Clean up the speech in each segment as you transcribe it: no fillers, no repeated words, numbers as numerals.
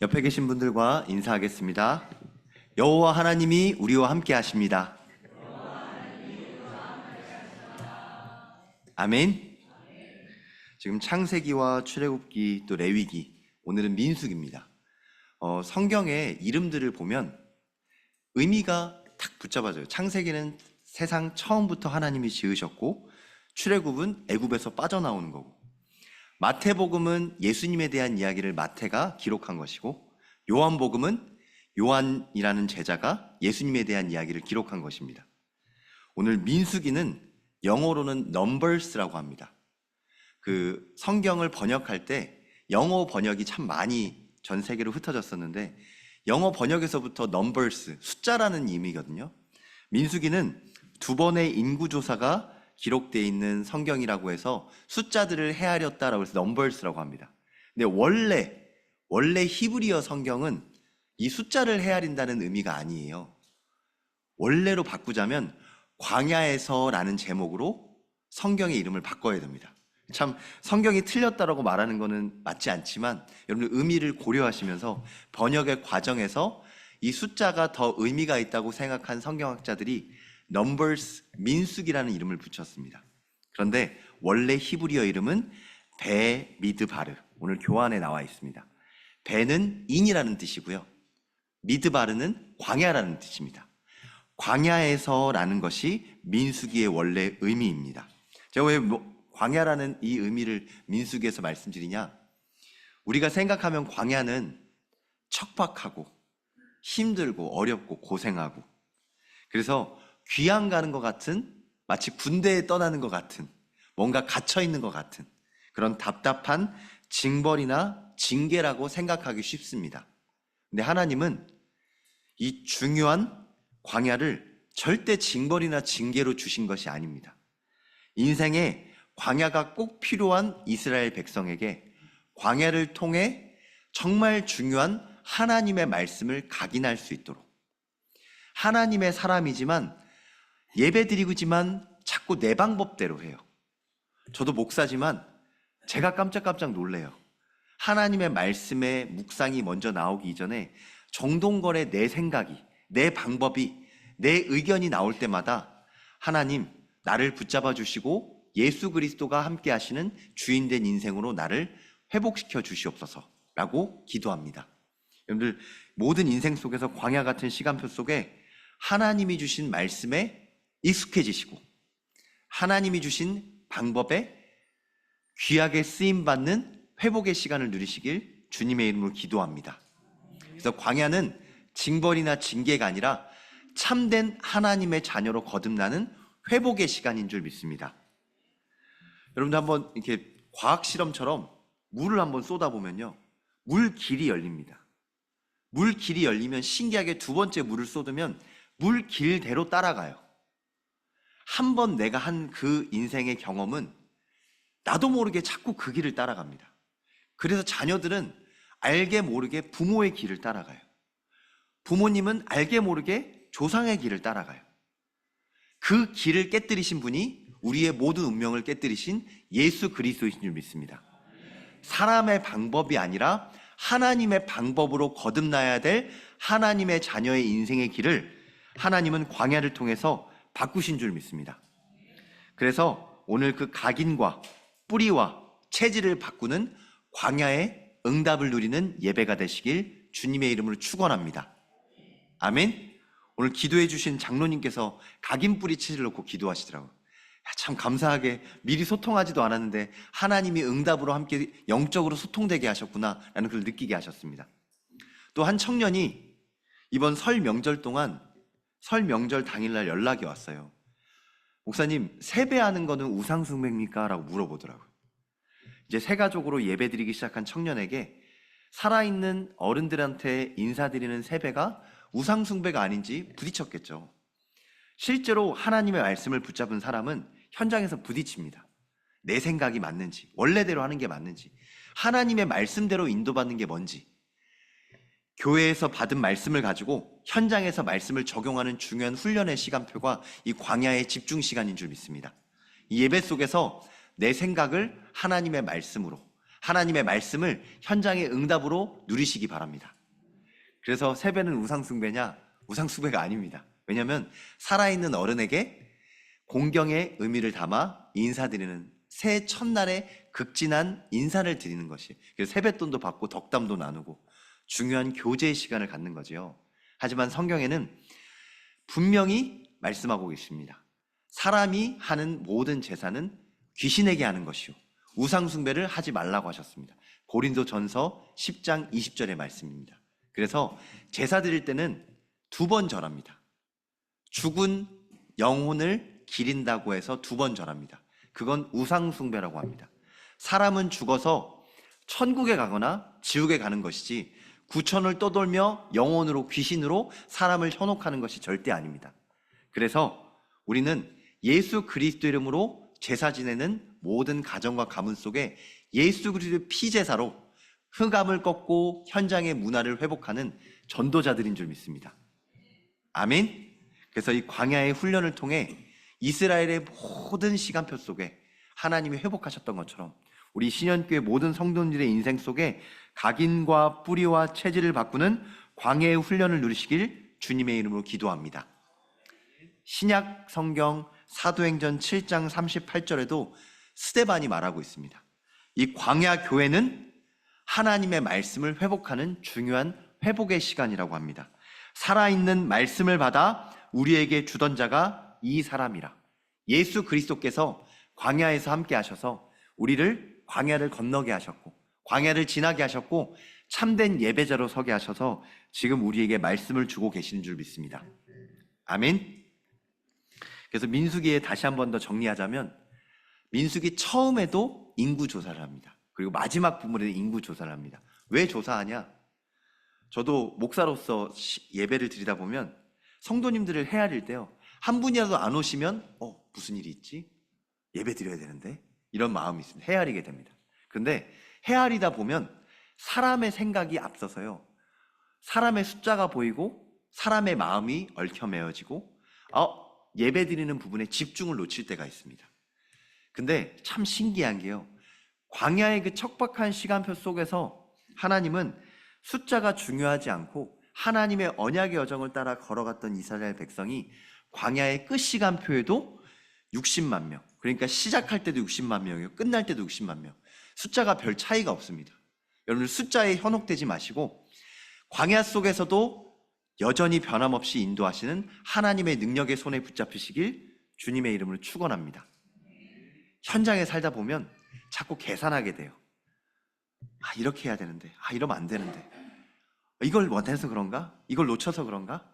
옆에 계신 분들과 인사하겠습니다. 여호와 하나님이 우리와 함께 하십니다. 아멘. 지금 창세기와 출애굽기 또 레위기, 오늘은 민수기입니다. 성경의 이름들을 보면 의미가 탁 붙잡아져요. 창세기는 세상 처음부터 하나님이 지으셨고, 출애굽은 애굽에서 빠져나오는 거고, 마태복음은 예수님에 대한 이야기를 마태가 기록한 것이고, 요한복음은 요한이라는 제자가 예수님에 대한 이야기를 기록한 것입니다. 오늘 민수기는 영어로는 Numbers라고 합니다. 그 성경을 번역할 때 영어 번역이 참 많이 전 세계로 흩어졌었는데, 영어 번역에서부터 Numbers, 숫자라는 의미거든요. 민수기는 2번의 인구조사가 기록되어 있는 성경이라고 해서 숫자들을 헤아렸다라고 해서 넘버스라고 합니다. 근데 원래 히브리어 성경은 이 숫자를 헤아린다는 의미가 아니에요. 원래로 바꾸자면 광야에서라는 제목으로 성경의 이름을 바꿔야 됩니다. 참 성경이 틀렸다라고 말하는 것은 맞지 않지만, 여러분 의미를 고려하시면서 번역의 과정에서 이 숫자가 더 의미가 있다고 생각한 성경학자들이 넘버스, 민수기라는 이름을 붙였습니다. 그런데 원래 히브리어 이름은 베 미드바르, 오늘 교환에 나와 있습니다. 베는 인이라는 뜻이고요, 미드바르는 광야라는 뜻입니다. 광야에서라는 것이 민수기의 원래 의미입니다. 제가 왜 광야라는 이 의미를 민수기에서 말씀드리냐, 우리가 생각하면 광야는 척박하고 힘들고 어렵고 고생하고, 그래서 귀양 가는 것 같은, 마치 군대에 떠나는 것 같은, 뭔가 갇혀있는 것 같은 그런 답답한 징벌이나 징계라고 생각하기 쉽습니다. 근데 하나님은 이 중요한 광야를 절대 징벌이나 징계로 주신 것이 아닙니다. 인생에 광야가 꼭 필요한 이스라엘 백성에게 광야를 통해 정말 중요한 하나님의 말씀을 각인할 수 있도록, 하나님의 사람이지만 예배드리지만 자꾸 내 방법대로 해요. 저도 목사지만 제가 깜짝깜짝 놀래요. 하나님의 말씀의 묵상이 먼저 나오기 이전에 정동건의 내 생각이, 내 방법이, 내 의견이 나올 때마다 하나님, 나를 붙잡아 주시고 예수 그리스도가 함께 하시는 주인된 인생으로 나를 회복시켜 주시옵소서 라고 기도합니다. 여러분들, 모든 인생 속에서 광야 같은 시간표 속에 하나님이 주신 말씀에 익숙해지시고 하나님이 주신 방법에 귀하게 쓰임받는 회복의 시간을 누리시길 주님의 이름으로 기도합니다. 그래서 광야는 징벌이나 징계가 아니라 참된 하나님의 자녀로 거듭나는 회복의 시간인 줄 믿습니다. 여러분들 한번 이렇게 과학 실험처럼 물을 한번 쏟아보면요, 물 길이 열립니다. 물 길이 열리면 신기하게 두 번째 물을 쏟으면 물 길대로 따라가요. 한 번 내가 한 그 인생의 경험은 나도 모르게 자꾸 그 길을 따라갑니다. 그래서 자녀들은 알게 모르게 부모의 길을 따라가요. 부모님은 알게 모르게 조상의 길을 따라가요. 그 길을 깨뜨리신 분이 우리의 모든 운명을 깨뜨리신 예수 그리스도이신 줄 믿습니다. 사람의 방법이 아니라 하나님의 방법으로 거듭나야 될 하나님의 자녀의 인생의 길을 하나님은 광야를 통해서 바꾸신 줄 믿습니다. 그래서 오늘 그 각인과 뿌리와 체질을 바꾸는 광야의 응답을 누리는 예배가 되시길 주님의 이름으로 축원합니다. 아멘. 오늘 기도해 주신 장로님께서 각인 뿌리 체질 놓고 기도하시더라고요. 참 감사하게, 미리 소통하지도 않았는데 하나님이 응답으로 함께 영적으로 소통되게 하셨구나 라는 걸 느끼게 하셨습니다. 또 한 청년이 이번 설 명절 동안, 설 명절 당일날 연락이 왔어요. 목사님, 세배하는 거는 우상숭배입니까? 라고 물어보더라고요. 이제 새 가족으로 예배드리기 시작한 청년에게 살아있는 어른들한테 인사드리는 세배가 우상숭배가 아닌지 부딪혔겠죠. 실제로 하나님의 말씀을 붙잡은 사람은 현장에서 부딪힙니다. 내 생각이 맞는지, 원래대로 하는 게 맞는지, 하나님의 말씀대로 인도받는 게 뭔지, 교회에서 받은 말씀을 가지고 현장에서 말씀을 적용하는 중요한 훈련의 시간표가 이 광야의 집중 시간인 줄 믿습니다. 이 예배 속에서 내 생각을 하나님의 말씀으로, 하나님의 말씀을 현장의 응답으로 누리시기 바랍니다. 그래서 세배는 우상숭배냐? 우상숭배가 아닙니다. 왜냐하면 살아있는 어른에게 공경의 의미를 담아 인사드리는 새해 첫날에 극진한 인사를 드리는 것이, 그래서 세뱃돈도 받고 덕담도 나누고 중요한 교제의 시간을 갖는 거지요. 하지만 성경에는 분명히 말씀하고 계십니다. 사람이 하는 모든 제사는 귀신에게 하는 것이요, 우상숭배를 하지 말라고 하셨습니다. 고린도전서 10장 20절의 말씀입니다. 그래서 제사 드릴 때는 2번 절합니다. 죽은 영혼을 기린다고 해서 2번 절합니다. 그건 우상숭배라고 합니다. 사람은 죽어서 천국에 가거나 지옥에 가는 것이지 구천을 떠돌며 영혼으로, 귀신으로 사람을 현혹하는 것이 절대 아닙니다. 그래서 우리는 예수 그리스도 이름으로 제사 지내는 모든 가정과 가문 속에 예수 그리스도의 피제사로 흑암을 꺾고 현장의 문화를 회복하는 전도자들인 줄 믿습니다. 아멘. 그래서 이 광야의 훈련을 통해 이스라엘의 모든 시간표 속에 하나님이 회복하셨던 것처럼 우리 신현교회 모든 성도들의 인생 속에 각인과 뿌리와 체질을 바꾸는 광야의 훈련을 누리시길 주님의 이름으로 기도합니다. 신약 성경 사도행전 7장 38절에도 스데반이 말하고 있습니다. 이 광야 교회는 하나님의 말씀을 회복하는 중요한 회복의 시간이라고 합니다. 살아있는 말씀을 받아 우리에게 주던 자가 이 사람이라. 예수 그리스도께서 광야에서 함께 하셔서 우리를 광야를 건너게 하셨고 광야를 지나게 하셨고 참된 예배자로 서게 하셔서 지금 우리에게 말씀을 주고 계시는 줄 믿습니다. 아멘. 그래서 민수기에 다시 한 번 더 정리하자면 민수기 처음에도 인구 조사를 합니다. 그리고 마지막 부분에 인구 조사를 합니다. 왜 조사하냐? 저도 목사로서 예배를 드리다 보면 성도님들을 헤아릴 때요, 한 분이라도 안 오시면 무슨 일이 있지? 예배 드려야 되는데? 이런 마음이 있습니다. 헤아리게 됩니다. 그런데 헤아리다 보면 사람의 생각이 앞서서요, 사람의 숫자가 보이고 사람의 마음이 얽혀 매어지고 예배 드리는 부분에 집중을 놓칠 때가 있습니다. 근데 참 신기한 게요, 광야의 그 척박한 시간표 속에서 하나님은 숫자가 중요하지 않고 하나님의 언약의 여정을 따라 걸어갔던 이스라엘 백성이 광야의 끝 시간표에도 60만 명, 그러니까 시작할 때도 60만 명이고 끝날 때도 60만 명, 숫자가 별 차이가 없습니다. 여러분 숫자에 현혹되지 마시고 광야 속에서도 여전히 변함없이 인도하시는 하나님의 능력의 손에 붙잡히시길 주님의 이름으로 축원합니다. 현장에 살다 보면 자꾸 계산하게 돼요. 이렇게 해야 되는데, 이러면 안 되는데, 이걸 못해서 그런가? 이걸 놓쳐서 그런가?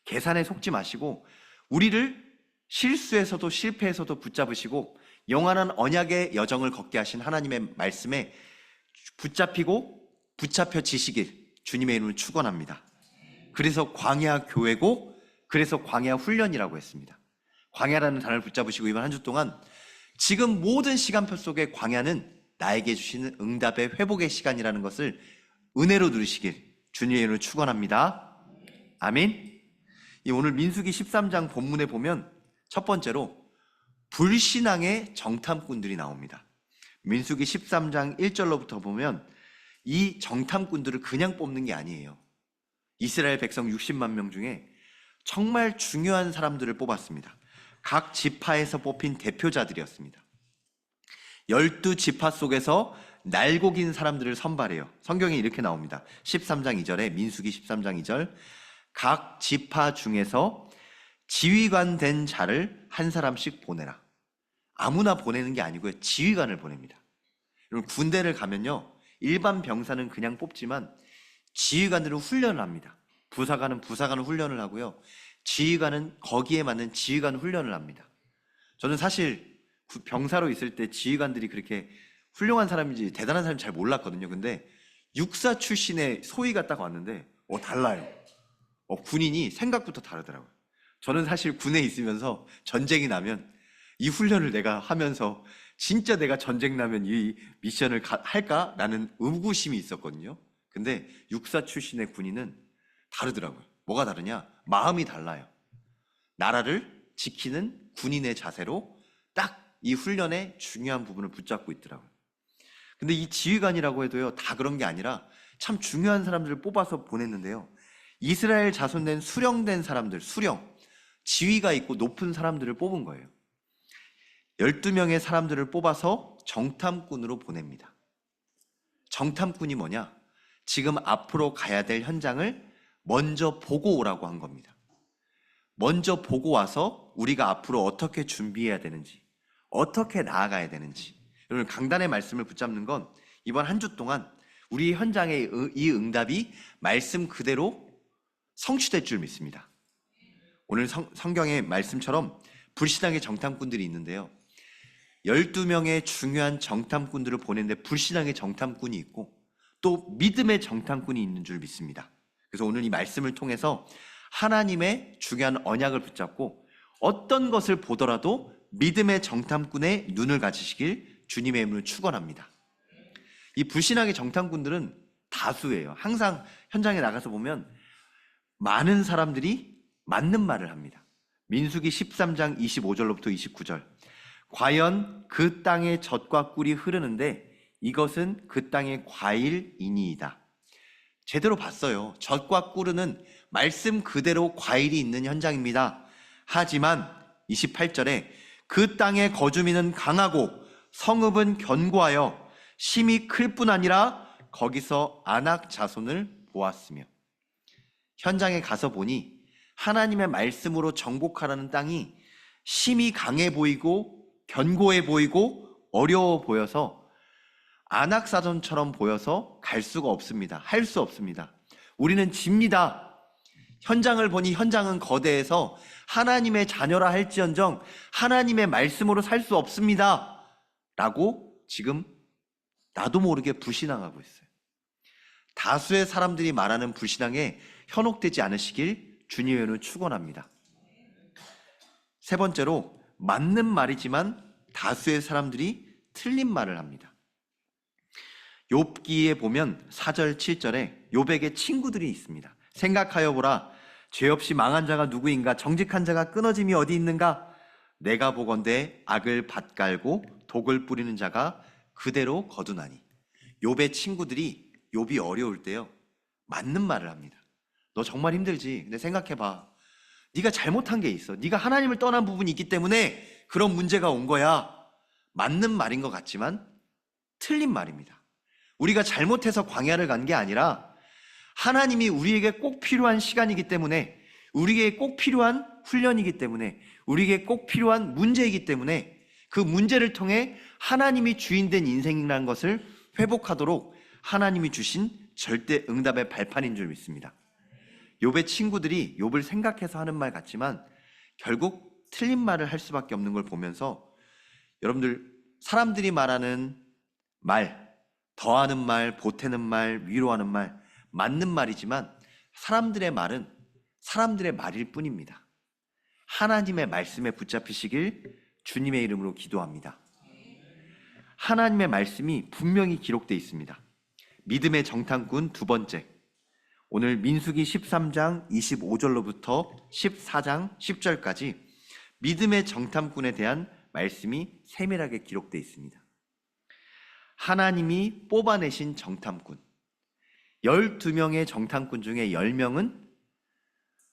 계산에 속지 마시고 우리를 실수에서도 실패에서도 붙잡으시고 영원한 언약의 여정을 걷게 하신 하나님의 말씀에 붙잡혀지시길 주님의 이름으로 축원합니다. 그래서 광야 교회고, 그래서 광야 훈련이라고 했습니다. 광야라는 단어를 붙잡으시고 이번 한 주 동안 지금 모든 시간표 속에 광야는 나에게 주시는 응답의 회복의 시간이라는 것을 은혜로 누리시길 주님의 이름으로 축원합니다. 아멘. 오늘 민수기 13장 본문에 보면 첫 번째로 불신앙의 정탐꾼들이 나옵니다. 민수기 13장 1절로부터 보면 이 정탐꾼들을 그냥 뽑는 게 아니에요. 이스라엘 백성 60만 명 중에 정말 중요한 사람들을 뽑았습니다. 각 지파에서 뽑힌 대표자들이었습니다. 12지파 속에서 날고 긴 사람들을 선발해요. 성경에 이렇게 나옵니다. 13장 2절에 민수기 13장 2절, 각 지파 중에서 지휘관 된 자를 한 사람씩 보내라. 아무나 보내는 게 아니고요, 지휘관을 보냅니다. 여러분 군대를 가면요, 일반 병사는 그냥 뽑지만 지휘관들은 훈련을 합니다. 부사관은 훈련을 하고요, 지휘관은 거기에 맞는 지휘관 훈련을 합니다. 저는 사실 병사로 있을 때 지휘관들이 그렇게 훌륭한 사람인지 대단한 사람인지 잘 몰랐거든요. 근데 육사 출신의 소위가 딱 왔는데 달라요. 군인이 생각부터 다르더라고요. 저는 사실 군에 있으면서 전쟁이 나면 이 훈련을 내가 하면서 진짜 내가 전쟁 나면 이 미션을 할까라는 의구심이 있었거든요. 근데 육사 출신의 군인은 다르더라고요. 뭐가 다르냐? 마음이 달라요. 나라를 지키는 군인의 자세로 딱 이 훈련의 중요한 부분을 붙잡고 있더라고요. 근데 이 지휘관이라고 해도요, 다 그런 게 아니라 참 중요한 사람들을 뽑아서 보냈는데요. 이스라엘 자손된 수령된 사람들, 수령, 지위가 있고 높은 사람들을 뽑은 거예요. 12명의 사람들을 뽑아서 정탐꾼으로 보냅니다. 정탐꾼이 뭐냐? 지금 앞으로 가야 될 현장을 먼저 보고 오라고 한 겁니다. 먼저 보고 와서 우리가 앞으로 어떻게 준비해야 되는지, 어떻게 나아가야 되는지. 여러분, 강단의 말씀을 붙잡는 건 이번 한 주 동안 우리 현장의 이 응답이 말씀 그대로 성취될 줄 믿습니다. 오늘 성경의 말씀처럼 불신앙의 정탐꾼들이 있는데요. 12명의 중요한 정탐꾼들을 보냈는데 불신앙의 정탐꾼이 있고 또 믿음의 정탐꾼이 있는 줄 믿습니다. 그래서 오늘 이 말씀을 통해서 하나님의 중요한 언약을 붙잡고 어떤 것을 보더라도 믿음의 정탐꾼의 눈을 가지시길 주님의 이름으로 축원합니다. 이 불신앙의 정탐꾼들은 다수예요. 항상 현장에 나가서 보면 많은 사람들이 맞는 말을 합니다. 민수기 13장 25절로부터 29절. 과연 그 땅에 젖과 꿀이 흐르는데 이것은 그 땅의 과일이니이다. 제대로 봤어요. 젖과 꿀은 말씀 그대로 과일이 있는 현장입니다. 하지만 28절에 그 땅의 거주민은 강하고 성읍은 견고하여 심히 클 뿐 아니라 거기서 아낙 자손을 보았으며. 현장에 가서 보니 하나님의 말씀으로 정복하라는 땅이 심히 강해 보이고 견고해 보이고 어려워 보여서 안악사전처럼 보여서 갈 수가 없습니다. 할 수 없습니다. 우리는 집니다. 현장을 보니 현장은 거대해서 하나님의 자녀라 할지언정 하나님의 말씀으로 살 수 없습니다. 라고 지금 나도 모르게 불신앙하고 있어요. 다수의 사람들이 말하는 불신앙에 현혹되지 않으시길 주님의 이름으로 축원합니다. 세 번째로, 맞는 말이지만 다수의 사람들이 틀린 말을 합니다. 욥기에 보면 4절 7절에 욥에게 친구들이 있습니다. 생각하여 보라, 죄 없이 망한 자가 누구인가? 정직한 자가 끊어짐이 어디 있는가? 내가 보건대 악을 밭갈고 독을 뿌리는 자가 그대로 거두나니. 욥의 친구들이 욥이 어려울 때요, 맞는 말을 합니다. 너 정말 힘들지? 근데 생각해봐. 네가 잘못한 게 있어. 네가 하나님을 떠난 부분이 있기 때문에 그런 문제가 온 거야. 맞는 말인 것 같지만 틀린 말입니다. 우리가 잘못해서 광야를 간 게 아니라 하나님이 우리에게 꼭 필요한 시간이기 때문에, 우리에게 꼭 필요한 훈련이기 때문에, 우리에게 꼭 필요한 문제이기 때문에 그 문제를 통해 하나님이 주인된 인생이라는 것을 회복하도록 하나님이 주신 절대 응답의 발판인 줄 믿습니다. 욥의 친구들이 욥을 생각해서 하는 말 같지만 결국 틀린 말을 할 수밖에 없는 걸 보면서, 여러분들, 사람들이 말하는 말, 더하는 말, 보태는 말, 위로하는 말, 맞는 말이지만 사람들의 말은 사람들의 말일 뿐입니다. 하나님의 말씀에 붙잡히시길 주님의 이름으로 기도합니다. 하나님의 말씀이 분명히 기록되어 있습니다. 믿음의 정탐꾼 두 번째, 오늘 민수기 13장 25절로부터 14장 10절까지 믿음의 정탐꾼에 대한 말씀이 세밀하게 기록되어 있습니다. 하나님이 뽑아내신 정탐꾼, 12명의 정탐꾼 중에 10명은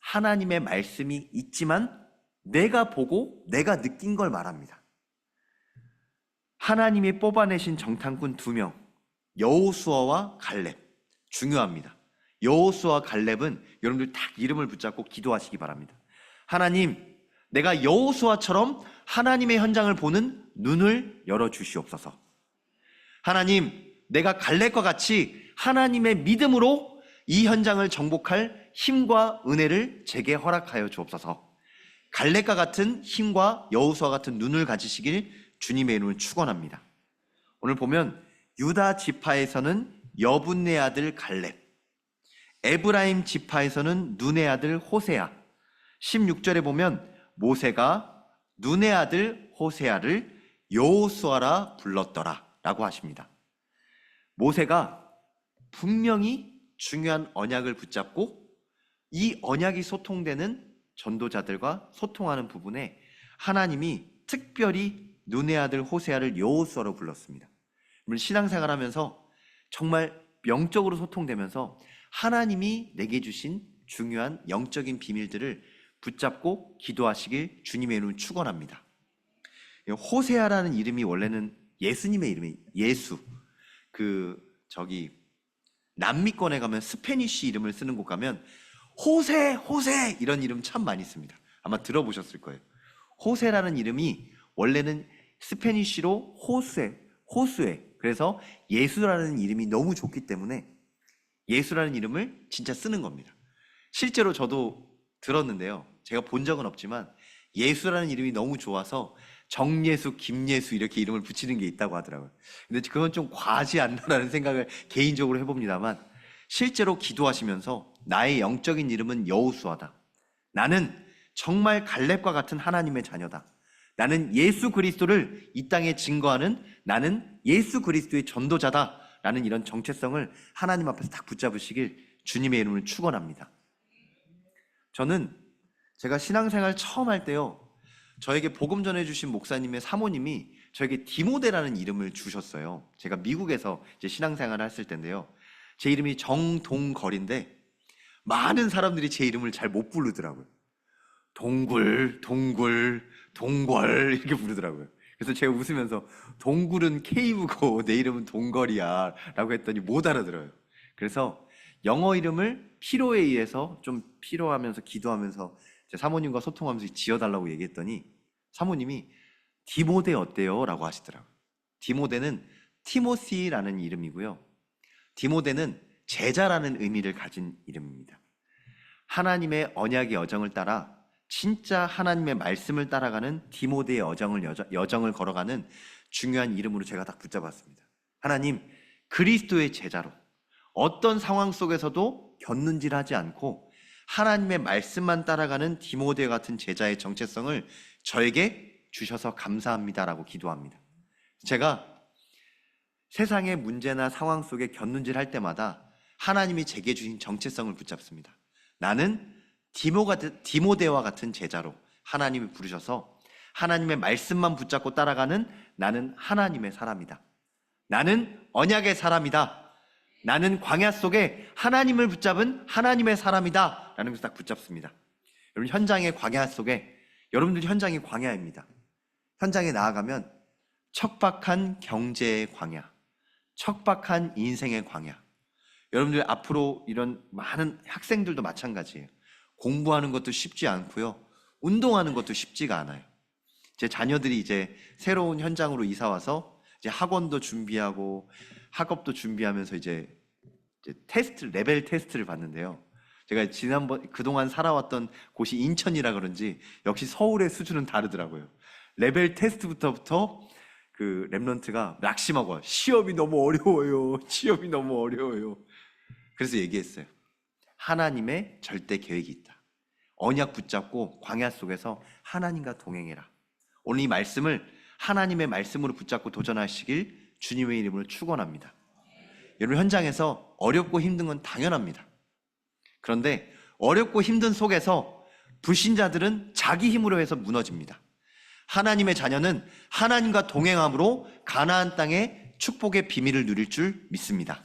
하나님의 말씀이 있지만 내가 보고 내가 느낀 걸 말합니다. 하나님이 뽑아내신 정탐꾼 2명, 여호수아와 갈렙. 중요합니다. 여호수아 갈렙은 여러분들 딱 이름을 붙잡고 기도하시기 바랍니다. 하나님, 내가 여호수아처럼 하나님의 현장을 보는 눈을 열어주시옵소서. 하나님, 내가 갈렙과 같이 하나님의 믿음으로 이 현장을 정복할 힘과 은혜를 제게 허락하여 주옵소서. 갈렙과 같은 힘과 여호수아 같은 눈을 가지시길 주님의 이름을 축원합니다. 오늘 보면 유다 지파에서는 여분네 아들 갈렙, 에브라임 지파에서는 눈의 아들 호세아, 16절에 보면 모세가 눈의 아들 호세아를 여호수아라 불렀더라 라고 하십니다. 모세가 분명히 중요한 언약을 붙잡고 이 언약이 소통되는 전도자들과 소통하는 부분에 하나님이 특별히 눈의 아들 호세아를 여호수아로 불렀습니다. 신앙생활하면서 정말 영적으로 소통되면서 하나님이 내게 주신 중요한 영적인 비밀들을 붙잡고 기도하시길 주님의 이름을 축원합니다. 호세아라는 이름이 원래는 예수님의 이름이 예수. 남미권에 가면 스페니쉬 이름을 쓰는 곳 가면 호세 이런 이름 참 많이 씁니다. 아마 들어보셨을 거예요. 호세라는 이름이 원래는 스페니쉬로 호수에. 그래서 예수라는 이름이 너무 좋기 때문에 예수라는 이름을 진짜 쓰는 겁니다. 실제로 저도 들었는데요. 제가 본 적은 없지만 예수라는 이름이 너무 좋아서 정예수, 김예수 이렇게 이름을 붙이는 게 있다고 하더라고요. 근데 그건 좀 과하지 않나라는 생각을 개인적으로 해봅니다만, 실제로 기도하시면서 나의 영적인 이름은 여호수아다. 나는 정말 갈렙과 같은 하나님의 자녀다. 나는 예수 그리스도를 이 땅에 증거하는, 나는 예수 그리스도의 전도자다 라는 이런 정체성을 하나님 앞에서 딱 붙잡으시길 주님의 이름을 축원합니다. 저는 제가 신앙생활 처음 할 때요, 저에게 복음 전해주신 목사님의 사모님이 저에게 디모데라는 이름을 주셨어요. 제가 미국에서 이제 신앙생활을 했을 때인데요, 제 이름이 정동걸인데 많은 사람들이 제 이름을 잘 못 부르더라고요. 동굴 이렇게 부르더라고요. 그래서 제가 웃으면서 동굴은 케이브고 내 이름은 동걸이야 라고 했더니 못 알아들어요. 그래서 영어 이름을 필요에 의해서 좀 필요하면서 기도하면서 제 사모님과 소통하면서 지어달라고 얘기했더니 사모님이 디모데 어때요? 라고 하시더라고요. 디모데는 티모시라는 이름이고요, 디모데는 제자라는 의미를 가진 이름입니다. 하나님의 언약의 여정을 따라 진짜 하나님의 말씀을 따라가는 디모데의 여정을 걸어가는 중요한 이름으로 제가 딱 붙잡았습니다. 하나님, 그리스도의 제자로 어떤 상황 속에서도 곁눈질하지 않고 하나님의 말씀만 따라가는 디모데 같은 제자의 정체성을 저에게 주셔서 감사합니다라고 기도합니다. 제가 세상의 문제나 상황 속에 곁눈질할 때마다 하나님이 제게 주신 정체성을 붙잡습니다. 나는 디모데와 같은 제자로 하나님이 부르셔서 하나님의 말씀만 붙잡고 따라가는 나는 하나님의 사람이다. 나는 언약의 사람이다. 나는 광야 속에 하나님을 붙잡은 하나님의 사람이다 라는 것을 딱 붙잡습니다. 여러분, 현장의 광야 속에, 여러분들 현장이 광야입니다. 현장에 나아가면 척박한 경제의 광야, 척박한 인생의 광야. 여러분들 앞으로 이런 많은 학생들도 마찬가지예요. 공부하는 것도 쉽지 않고요, 운동하는 것도 쉽지가 않아요. 제 자녀들이 이제 새로운 현장으로 이사 와서 이제 학원도 준비하고 학업도 준비하면서 이제 레벨 테스트를 봤는데요. 제가 그동안 살아왔던 곳이 인천이라 그런지 역시 서울의 수준은 다르더라고요. 레벨 테스트부터 그 랩런트가 낙심하고 시험이 너무 어려워요. 그래서 얘기했어요. 하나님의 절대 계획이 있다. 언약 붙잡고 광야 속에서 하나님과 동행해라. 오늘 이 말씀을 하나님의 말씀으로 붙잡고 도전하시길 주님의 이름으로 축원합니다. 여러분, 현장에서 어렵고 힘든 건 당연합니다. 그런데 어렵고 힘든 속에서 불신자들은 자기 힘으로 해서 무너집니다. 하나님의 자녀는 하나님과 동행함으로 가나안 땅의 축복의 비밀을 누릴 줄 믿습니다.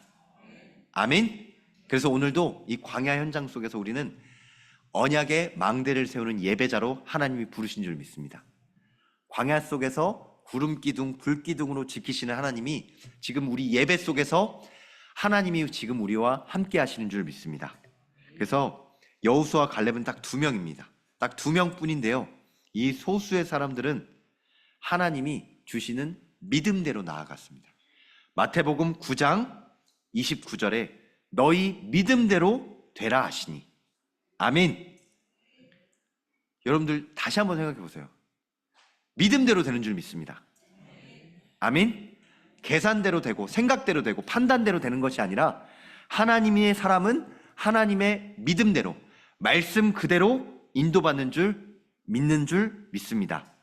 아멘. 그래서 오늘도 이 광야 현장 속에서 우리는 언약의 망대를 세우는 예배자로 하나님이 부르신 줄 믿습니다. 광야 속에서 구름 기둥, 불 기둥으로 지키시는 하나님이 지금 우리 예배 속에서 하나님이 지금 우리와 함께 하시는 줄 믿습니다. 그래서 여호수아와 갈렙은 딱 2명입니다. 딱 2명뿐인데요, 이 소수의 사람들은 하나님이 주시는 믿음대로 나아갔습니다. 마태복음 9장 29절에 너희 믿음대로 되라 하시니. 아멘. 여러분들 다시 한번 생각해 보세요. 믿음대로 되는 줄 믿습니다. 아멘. 계산대로 되고 생각대로 되고 판단대로 되는 것이 아니라 하나님의 사람은 하나님의 믿음대로, 말씀 그대로 인도받는 줄 믿는 줄 믿습니다.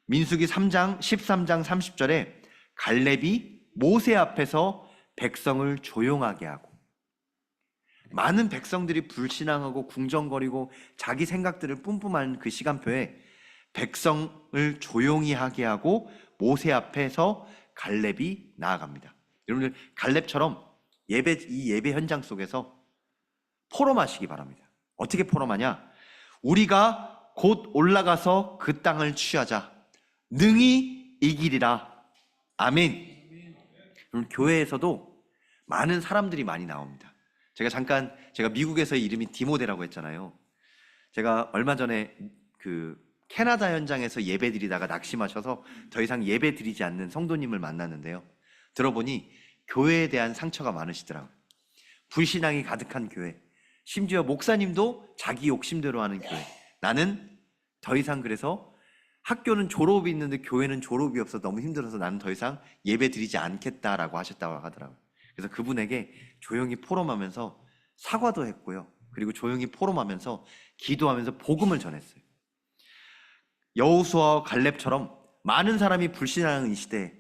민수기 13장 30절에 갈렙이 모세 앞에서 백성을 조용하게 하고, 많은 백성들이 불신앙하고 궁정거리고 자기 생각들을 뿜뿜하는 그 시간표에 백성을 조용히 하게 하고 모세 앞에서 갈렙이 나아갑니다. 여러분들 갈렙처럼 이 예배 현장 속에서 포럼하시기 바랍니다. 어떻게 포럼하냐? 우리가 곧 올라가서 그 땅을 취하자. 능히 이기리라. 아멘. 여러분, 교회에서도 많은 사람들이 많이 나옵니다. 제가 미국에서의 이름이 디모데라고 했잖아요. 제가 얼마 전에 그 캐나다 현장에서 예배 드리다가 낙심하셔서 더 이상 예배 드리지 않는 성도님을 만났는데요. 들어보니 교회에 대한 상처가 많으시더라고요. 불신앙이 가득한 교회, 심지어 목사님도 자기 욕심대로 하는 교회. 나는 더 이상, 그래서 학교는 졸업이 있는데 교회는 졸업이 없어서 너무 힘들어서 나는 더 이상 예배 드리지 않겠다라고 하셨다고 하더라고요. 그래서 그분에게 조용히 포럼하면서 사과도 했고요. 그리고 조용히 포럼하면서 기도하면서 복음을 전했어요. 여호수아와 갈렙처럼 많은 사람이 불신하는 이 시대에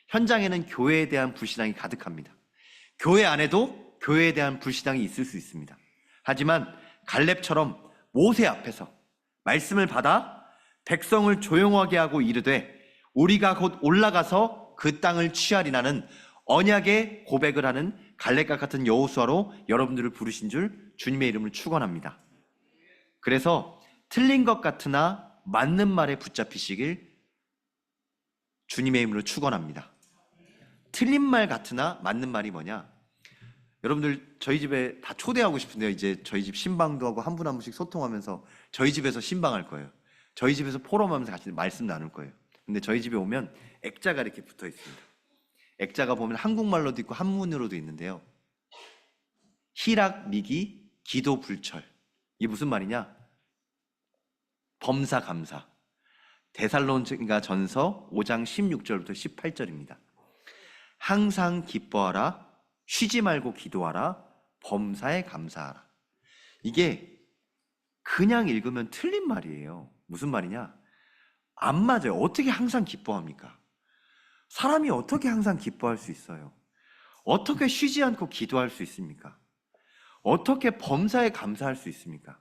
현장에는 교회에 대한 불신앙이 가득합니다. 교회 안에도 교회에 대한 불신앙이 있을 수 있습니다. 하지만 갈렙처럼 모세 앞에서 말씀을 받아 백성을 조용하게 하고 이르되 우리가 곧 올라가서 그 땅을 취하리라는 언약의 고백을 하는 갈렙과 같은 여호수아로 여러분들을 부르신 줄 주님의 이름을 축원합니다. 그래서 틀린 것 같으나 맞는 말에 붙잡히시길 주님의 이름으로 축원합니다. 틀린 말 같으나 맞는 말이 뭐냐? 여러분들 저희 집에 다 초대하고 싶은데요. 이제 저희 집 신방도 하고 한 분 한 분씩 소통하면서 저희 집에서 신방할 거예요. 저희 집에서 포럼하면서 같이 말씀 나눌 거예요. 근데 저희 집에 오면 액자가 이렇게 붙어 있습니다. 액자가 보면 한국말로도 있고 한문으로도 있는데요. 희락, 미기, 기도, 불철. 이게 무슨 말이냐? 범사, 감사. 데살로니가 전서 5장 16절부터 18절입니다. 항상 기뻐하라, 쉬지 말고 기도하라, 범사에 감사하라. 이게 그냥 읽으면 틀린 말이에요. 무슨 말이냐? 안 맞아요. 어떻게 항상 기뻐합니까? 사람이 어떻게 항상 기뻐할 수 있어요? 어떻게 쉬지 않고 기도할 수 있습니까? 어떻게 범사에 감사할 수 있습니까?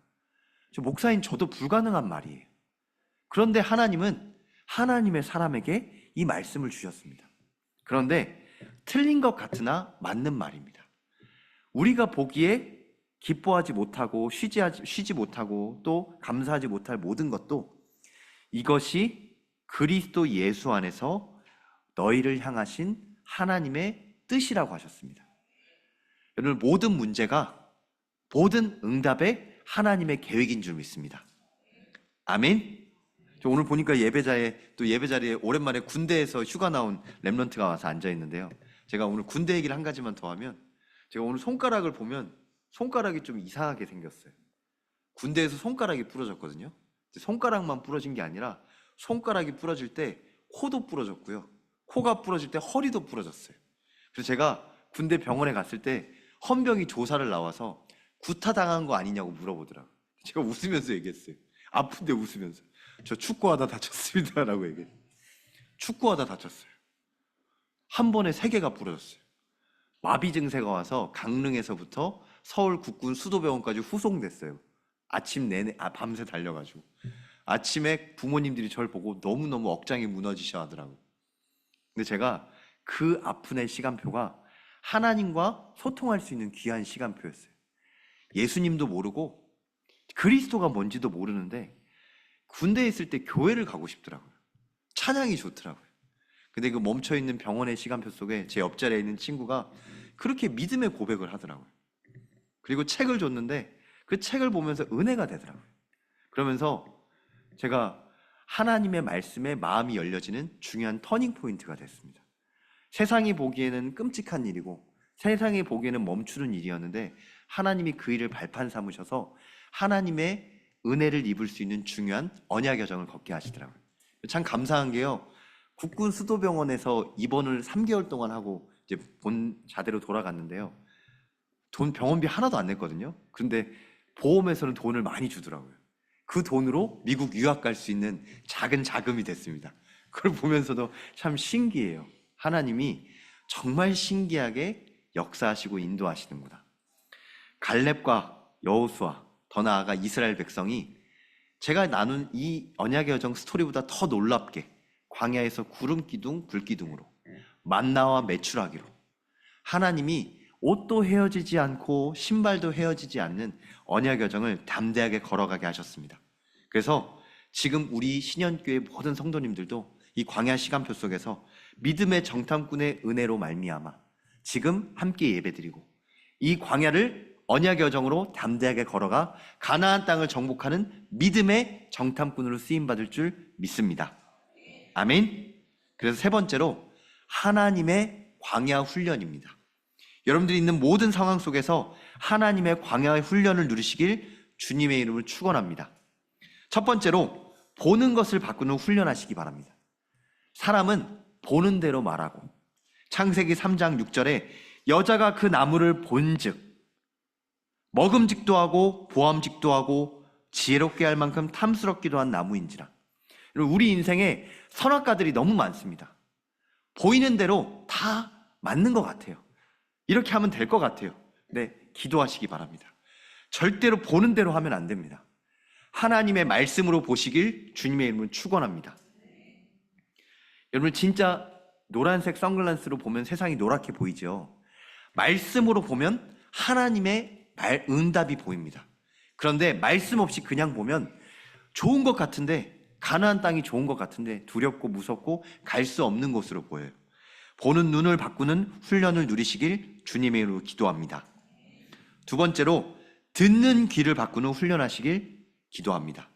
저 목사인 저도 불가능한 말이에요. 그런데 하나님은 하나님의 사람에게 이 말씀을 주셨습니다. 그런데 틀린 것 같으나 맞는 말입니다. 우리가 보기에 기뻐하지 못하고 쉬지 못하고 또 감사하지 못할 모든 것도 이것이 그리스도 예수 안에서 너희를 향하신 하나님의 뜻이라고 하셨습니다. 여러분, 모든 문제가 모든 응답의 하나님의 계획인 줄 믿습니다. 아멘. 저 오늘 보니까 예배자리에 오랜만에 군대에서 휴가 나온 렘넌트가 와서 앉아 있는데요. 제가 오늘 군대 얘기를 한 가지만 더 하면, 제가 오늘 손가락을 보면 손가락이 좀 이상하게 생겼어요. 군대에서 손가락이 부러졌거든요. 손가락만 부러진 게 아니라 손가락이 부러질 때 코도 부러졌고요. 코가 부러질 때 허리도 부러졌어요. 그래서 제가 군대 병원에 갔을 때 헌병이 조사를 나와서 구타당한 거 아니냐고 물어보더라고요. 제가 웃으면서 얘기했어요. 아픈데 웃으면서. 저 축구하다 다쳤습니다 라고 얘기해요. 축구하다 다쳤어요. 한 번에 3개가 부러졌어요. 마비 증세가 와서 강릉에서부터 서울 국군 수도병원까지 후송됐어요. 아침 내내 밤새 달려가지고 아침에 부모님들이 저를 보고 너무너무 억장이 무너지셔 하더라고요. 근데 제가 그 아픈의 시간표가 하나님과 소통할 수 있는 귀한 시간표였어요. 예수님도 모르고 그리스도가 뭔지도 모르는데 군대에 있을 때 교회를 가고 싶더라고요. 찬양이 좋더라고요. 근데 그 멈춰있는 병원의 시간표 속에 제 옆자리에 있는 친구가 그렇게 믿음의 고백을 하더라고요. 그리고 책을 줬는데 그 책을 보면서 은혜가 되더라고요. 그러면서 제가 하나님의 말씀에 마음이 열려지는 중요한 터닝 포인트가 됐습니다. 세상이 보기에는 끔찍한 일이고 세상이 보기에는 멈추는 일이었는데 하나님이 그 일을 발판 삼으셔서 하나님의 은혜를 입을 수 있는 중요한 언약 여정을 걷게 하시더라고요. 참 감사한 게요. 국군 수도병원에서 입원을 3개월 동안 하고 이제 본 자대로 돌아갔는데요. 병원비 하나도 안 냈거든요. 그런데 보험에서는 돈을 많이 주더라고요. 그 돈으로 미국 유학 갈 수 있는 작은 자금이 됐습니다. 그걸 보면서도 참 신기해요. 하나님이 정말 신기하게 역사하시고 인도하시는구나. 갈렙과 여호수아, 더 나아가 이스라엘 백성이 제가 나눈 이 언약의 여정 스토리보다 더 놀랍게 광야에서 구름 기둥, 불 기둥으로 만나와 매출하기로. 하나님이 옷도 헤어지지 않고 신발도 헤어지지 않는 언약 여정을 담대하게 걸어가게 하셨습니다. 그래서 지금 우리 신현교회 모든 성도님들도 이 광야 시간표 속에서 믿음의 정탐꾼의 은혜로 말미암아 지금 함께 예배드리고 이 광야를 언약 여정으로 담대하게 걸어가 가나안 땅을 정복하는 믿음의 정탐꾼으로 쓰임받을 줄 믿습니다. 아멘. 그래서 세 번째로 하나님의 광야 훈련입니다. 여러분들이 있는 모든 상황 속에서 하나님의 광야의 훈련을 누리시길 주님의 이름을 축원합니다. 첫 번째로 보는 것을 바꾸는 훈련하시기 바랍니다. 사람은 보는 대로 말하고, 창세기 3장 6절에 여자가 그 나무를 본즉 먹음직도 하고 보암직도 하고 지혜롭게 할 만큼 탐스럽기도 한 나무인지라. 우리 인생에 선악과들이 너무 많습니다. 보이는 대로 다 맞는 것 같아요. 이렇게 하면 될 것 같아요. 네, 기도하시기 바랍니다. 절대로 보는 대로 하면 안 됩니다. 하나님의 말씀으로 보시길 주님의 이름을 축원합니다. 여러분, 진짜 노란색 선글라스로 보면 세상이 노랗게 보이죠. 말씀으로 보면 하나님의 응답이 보입니다. 그런데 말씀 없이 그냥 보면 좋은 것 같은데, 가나안 땅이 좋은 것 같은데 두렵고 무섭고 갈 수 없는 곳으로 보여요. 보는 눈을 바꾸는 훈련을 누리시길 주님의 이름으로 기도합니다. 두 번째로 듣는 귀를 바꾸는 훈련하시길 기도합니다.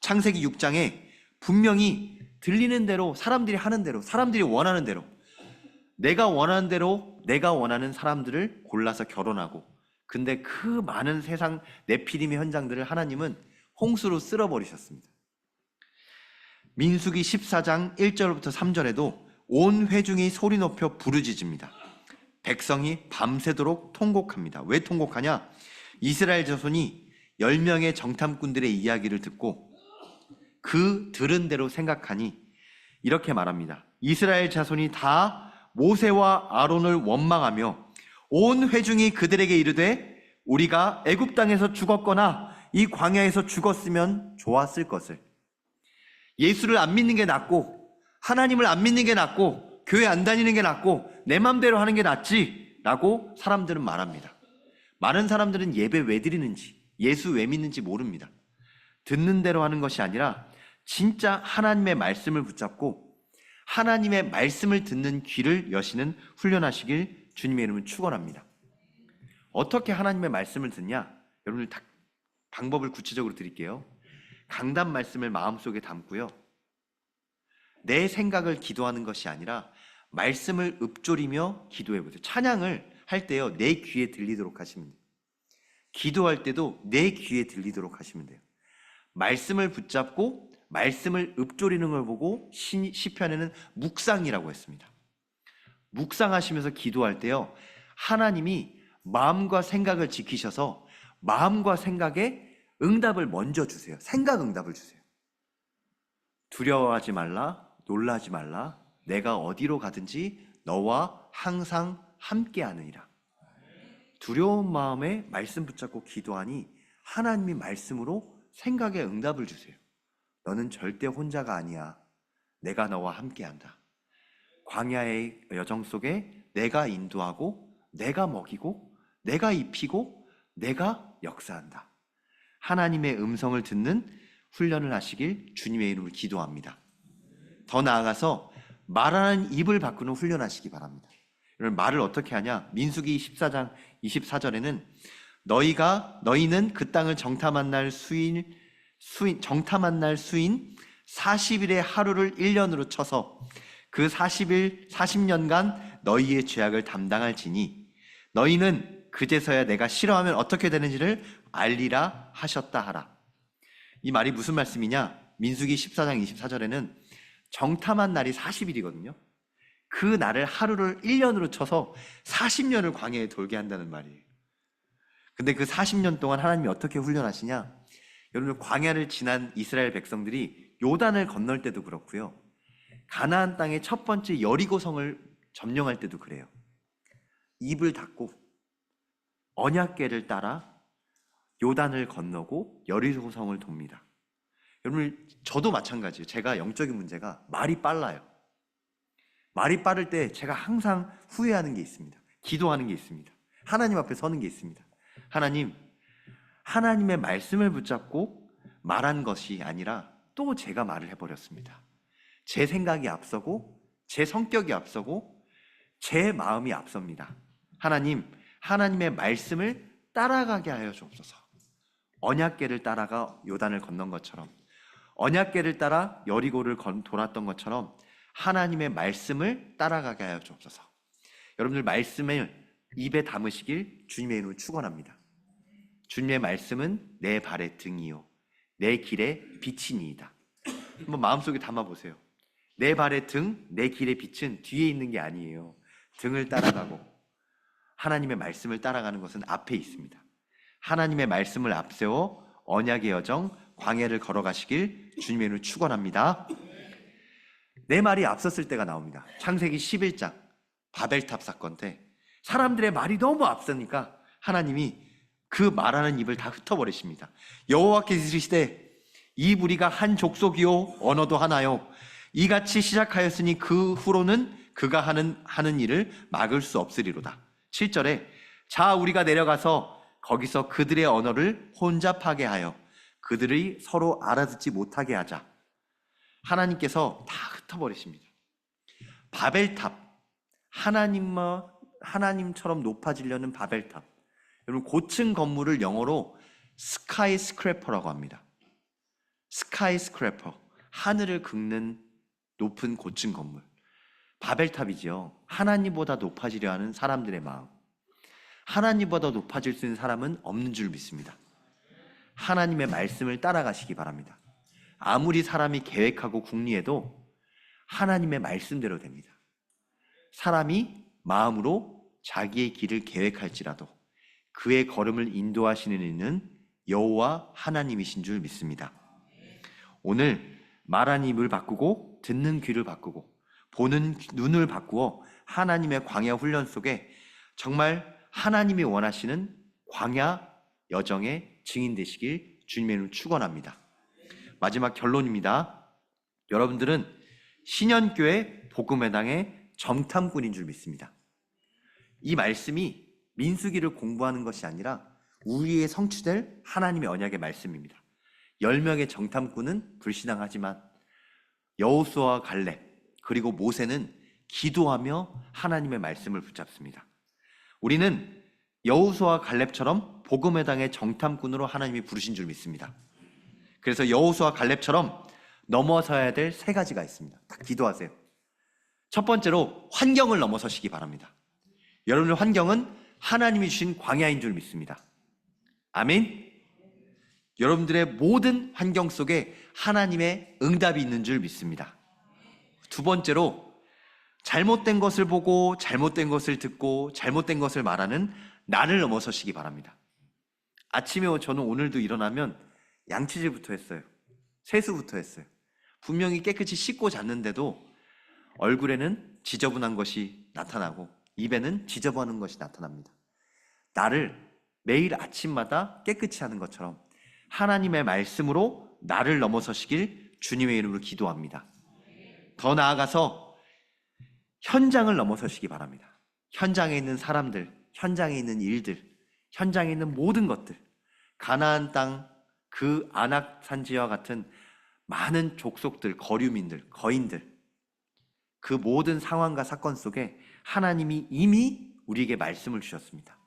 창세기 6장에 분명히 들리는 대로, 사람들이 하는 대로, 사람들이 원하는 대로, 내가 원하는 대로 내가 원하는 사람들을 골라서 결혼하고, 근데 그 많은 세상 네피림의 현장들을 하나님은 홍수로 쓸어버리셨습니다. 민수기 14장 1절부터 3절에도 온 회중이 소리 높여 부르짖습니다. 백성이 밤새도록 통곡합니다. 왜 통곡하냐? 이스라엘 자손이 10명의 정탐꾼들의 이야기를 듣고 그 들은 대로 생각하니 이렇게 말합니다. 이스라엘 자손이 다 모세와 아론을 원망하며 온 회중이 그들에게 이르되 우리가 애굽 땅에서 죽었거나 이 광야에서 죽었으면 좋았을 것을. 예수를 안 믿는 게 낫고, 하나님을 안 믿는 게 낫고, 교회 안 다니는 게 낫고, 내 맘대로 하는 게 낫지 라고 사람들은 말합니다. 많은 사람들은 예배 왜 드리는지, 예수 왜 믿는지 모릅니다. 듣는 대로 하는 것이 아니라 진짜 하나님의 말씀을 붙잡고 하나님의 말씀을 듣는 귀를 여시는 훈련하시길 주님의 이름을 축원합니다. 어떻게 하나님의 말씀을 듣냐? 여러분들 다 방법을 구체적으로 드릴게요. 강단 말씀을 마음속에 담고요, 내 생각을 기도하는 것이 아니라 말씀을 읊조리며 기도해보세요. 찬양을 할 때요, 내 귀에 들리도록 하시면 돼요. 기도할 때도 내 귀에 들리도록 하시면 돼요. 말씀을 붙잡고 말씀을 읊조리는 걸 보고 시편에는 묵상이라고 했습니다. 묵상하시면서 기도할 때요, 하나님이 마음과 생각을 지키셔서 마음과 생각에 응답을 먼저 주세요. 생각 응답을 주세요. 두려워하지 말라, 놀라지 말라, 내가 어디로 가든지 너와 항상 함께하느니라. 두려운 마음에 말씀 붙잡고 기도하니 하나님이 말씀으로 생각에 응답을 주세요. 너는 절대 혼자가 아니야. 내가 너와 함께한다. 광야의 여정 속에 내가 인도하고, 내가 먹이고, 내가 입히고, 내가 역사한다. 하나님의 음성을 듣는 훈련을 하시길 주님의 이름으로 기도합니다. 더 나아가서 말하는 입을 바꾸는 훈련하시기 바랍니다. 여러분, 말을 어떻게 하냐? 민수기 14장 24절에는 너희는 그 땅을 정탐한 날 수인 40일의 하루를 1년으로 쳐서 그 40년간 너희의 죄악을 담당할지니 너희는 그제서야 내가 싫어하면 어떻게 되는지를 알리라 하셨다 하라. 이 말이 무슨 말씀이냐? 민수기 14장 24절에는 정탐한 날이 40일이거든요. 그 날을 하루를 1년으로 쳐서 40년을 광야에 돌게 한다는 말이에요. 근데 그 40년 동안 하나님이 어떻게 훈련하시냐? 여러분, 광야를 지난 이스라엘 백성들이 요단을 건널 때도 그렇고요, 가나안 땅의 첫 번째 여리고성을 점령할 때도 그래요. 입을 닫고 언약궤를 따라 요단을 건너고 여리고성을 돕니다. 여러분, 저도 마찬가지예요. 제가 영적인 문제가 말이 빨라요. 말이 빠를 때 제가 항상 후회하는 게 있습니다. 기도하는 게 있습니다. 하나님 앞에 서는 게 있습니다. 하나님, 하나님의 말씀을 붙잡고 말한 것이 아니라 또 제가 말을 해버렸습니다. 제 생각이 앞서고 제 성격이 앞서고 제 마음이 앞섭니다. 하나님, 하나님의 말씀을 따라가게 하여 주옵소서. 언약궤를 따라가 요단을 건넌 것처럼, 언약궤를 따라 여리고를 돌았던 것처럼 하나님의 말씀을 따라가게 하여 주옵소서. 여러분들 말씀을 입에 담으시길 주님의 이름으로 축원합니다. 주님의 말씀은 내 발의 등이요 내 길의 빛이니이다. 한번 마음속에 담아보세요. 내 발의 등, 내 길의 빛은 뒤에 있는 게 아니에요. 등을 따라가고 하나님의 말씀을 따라가는 것은 앞에 있습니다. 하나님의 말씀을 앞세워 언약의 여정, 광야를 걸어가시길 주님의 이름으로 축원합니다. 내 말이 앞섰을 때가 나옵니다. 창세기 11장 바벨탑 사건 때 사람들의 말이 너무 앞서니까 하나님이 그 말하는 입을 다 흩어버리십니다. 여호와께서 이르시되 이 무리가 한 족속이요 언어도 하나요 이같이 시작하였으니 그 후로는 그가 하는 일을 막을 수 없으리로다. 7절에 자 우리가 내려가서 거기서 그들의 언어를 혼잡하게 하여 그들이 서로 알아듣지 못하게 하자. 하나님께서 다 흩어버리십니다. 바벨탑, 하나님처럼 높아지려는 바벨탑. 여러분 고층 건물을 영어로 스카이스크래퍼라고 합니다. 스카이스크래퍼, 하늘을 긁는 높은 고층 건물. 바벨탑이지요. 하나님보다 높아지려 하는 사람들의 마음. 하나님보다 높아질 수 있는 사람은 없는 줄 믿습니다. 하나님의 말씀을 따라가시기 바랍니다. 아무리 사람이 계획하고 궁리해도 하나님의 말씀대로 됩니다. 사람이 마음으로 자기의 길을 계획할지라도 그의 걸음을 인도하시는 이는 여호와 하나님이신 줄 믿습니다. 오늘 말하는 입을 바꾸고 듣는 귀를 바꾸고 보는 눈을 바꾸어 하나님의 광야 훈련 속에 정말 하나님이 원하시는 광야 여정의 증인 되시길 주님의 이름으로 축원합니다. 마지막 결론입니다. 여러분들은 신현교회 복음회당의 정탐꾼인 줄 믿습니다. 이 말씀이 민수기를 공부하는 것이 아니라 우리의 성취될 하나님의 언약의 말씀입니다. 10명의 정탐꾼은 불신앙하지만 여호수아와 갈렙 그리고 모세는 기도하며 하나님의 말씀을 붙잡습니다. 우리는 여호수아와 갈렙처럼 복음회당의 정탐꾼으로 하나님이 부르신 줄 믿습니다. 그래서 여호수아와 갈렙처럼 넘어서야 될 3가지가 있습니다. 딱 기도하세요. 첫 번째로 환경을 넘어서시기 바랍니다. 여러분의 환경은 하나님이 주신 광야인 줄 믿습니다. 아멘. 여러분들의 모든 환경 속에 하나님의 응답이 있는 줄 믿습니다. 두 번째로 잘못된 것을 보고 잘못된 것을 듣고 잘못된 것을 말하는 나를 넘어서시기 바랍니다. 아침에 저는 오늘도 일어나면 양치질부터 했어요. 세수부터 했어요. 분명히 깨끗이 씻고 잤는데도 얼굴에는 지저분한 것이 나타나고 입에는 지저분한 것이 나타납니다. 나를 매일 아침마다 깨끗이 하는 것처럼 하나님의 말씀으로 나를 넘어서시길 주님의 이름으로 기도합니다. 더 나아가서 현장을 넘어서시기 바랍니다. 현장에 있는 사람들, 현장에 있는 일들, 현장에 있는 모든 것들, 가나안 땅 그 아낙 산지와 같은 많은 족속들, 거류민들, 거인들, 그 모든 상황과 사건 속에 하나님이 이미 우리에게 말씀을 주셨습니다.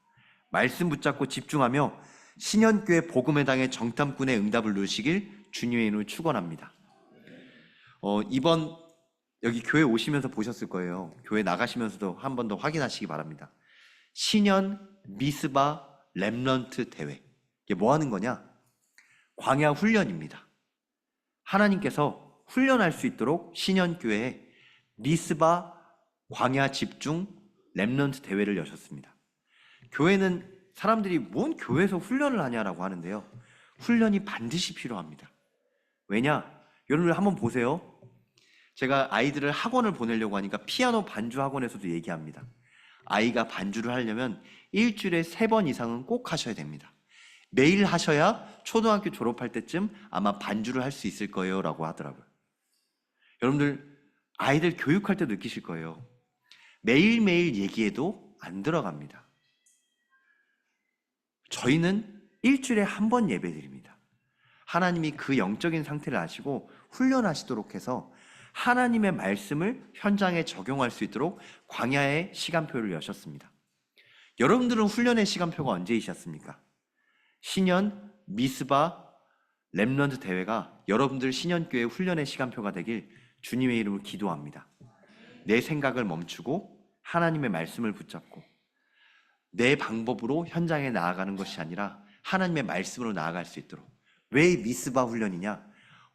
말씀 붙잡고 집중하며 신현교회 복음회당의 정탐꾼의 응답을 누리시길 주님의 이름으로 축원합니다. 이번 여기 교회 오시면서 보셨을 거예요. 교회 나가시면서도 한 번 더 확인하시기 바랍니다. 신현 미스바 렘넌트 대회. 이게 뭐 하는 거냐? 광야 훈련입니다. 하나님께서 훈련할 수 있도록 신현교회에 미스바 광야 집중 렘넌트 대회를 여셨습니다. 교회는 사람들이 뭔 교회에서 훈련을 하냐라고 하는데요. 훈련이 반드시 필요합니다. 왜냐? 여러분 한번 보세요. 제가 아이들을 학원을 보내려고 하니까 피아노 반주 학원에서도 얘기합니다. 아이가 반주를 하려면 일주일에 3번 이상은 꼭 하셔야 됩니다. 매일 하셔야 초등학교 졸업할 때쯤 아마 반주를 할 수 있을 거예요 라고 하더라고요. 여러분들 아이들 교육할 때 느끼실 거예요. 매일매일 얘기해도 안 들어갑니다. 저희는 일주일에 한 번 예배드립니다. 하나님이 그 영적인 상태를 아시고 훈련하시도록 해서 하나님의 말씀을 현장에 적용할 수 있도록 광야의 시간표를 여셨습니다. 여러분들은 훈련의 시간표가 언제이셨습니까? 신년 미스바 렘넌트 대회가 여러분들 신년교회 훈련의 시간표가 되길 주님의 이름으로 기도합니다. 내 생각을 멈추고 하나님의 말씀을 붙잡고 내 방법으로 현장에 나아가는 것이 아니라 하나님의 말씀으로 나아갈 수 있도록. 왜 미스바 훈련이냐?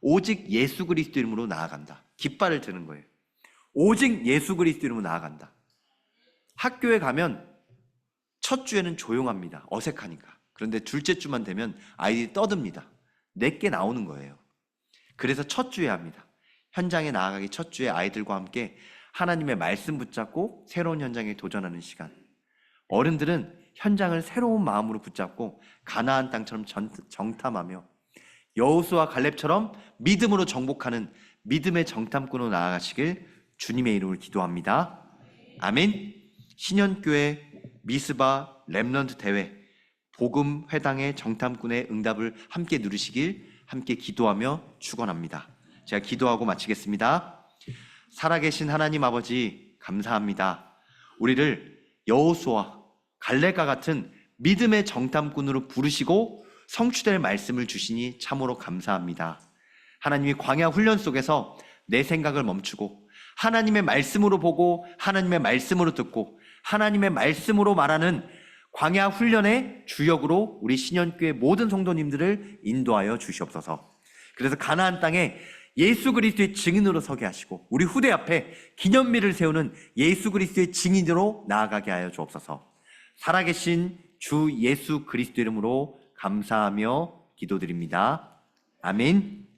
오직 예수 그리스도 이름으로 나아간다. 깃발을 드는 거예요. 오직 예수 그리스도 이름으로 나아간다. 학교에 가면 첫 주에는 조용합니다. 어색하니까. 그런데 둘째 주만 되면 아이들이 떠듭니다. 내게 나오는 거예요. 그래서 첫 주에 합니다. 현장에 나아가기 첫 주에 아이들과 함께 하나님의 말씀 붙잡고 새로운 현장에 도전하는 시간. 어른들은 현장을 새로운 마음으로 붙잡고 가나안 땅처럼 정탐하며 여호수아 갈렙처럼 믿음으로 정복하는 믿음의 정탐꾼으로 나아가시길 주님의 이름으로 기도합니다. 아멘. 신년교회 미스바 렘넌트 대회 복음 회당의 정탐꾼의 응답을 함께 누리시길 함께 기도하며 축원합니다. 제가 기도하고 마치겠습니다. 살아계신 하나님 아버지 감사합니다. 우리를 여호수아 갈렙과 같은 믿음의 정탐꾼으로 부르시고 성취될 말씀을 주시니 참으로 감사합니다. 하나님이 광야 훈련 속에서 내 생각을 멈추고 하나님의 말씀으로 보고 하나님의 말씀으로 듣고 하나님의 말씀으로 말하는 광야 훈련의 주역으로 우리 신년교회 모든 성도님들을 인도하여 주시옵소서. 그래서 가나안 땅에 예수 그리스도의 증인으로 서게 하시고 우리 후대 앞에 기념비를 세우는 예수 그리스도의 증인으로 나아가게 하여 주옵소서. 살아계신 주 예수 그리스도 이름으로 감사하며 기도드립니다. 아멘.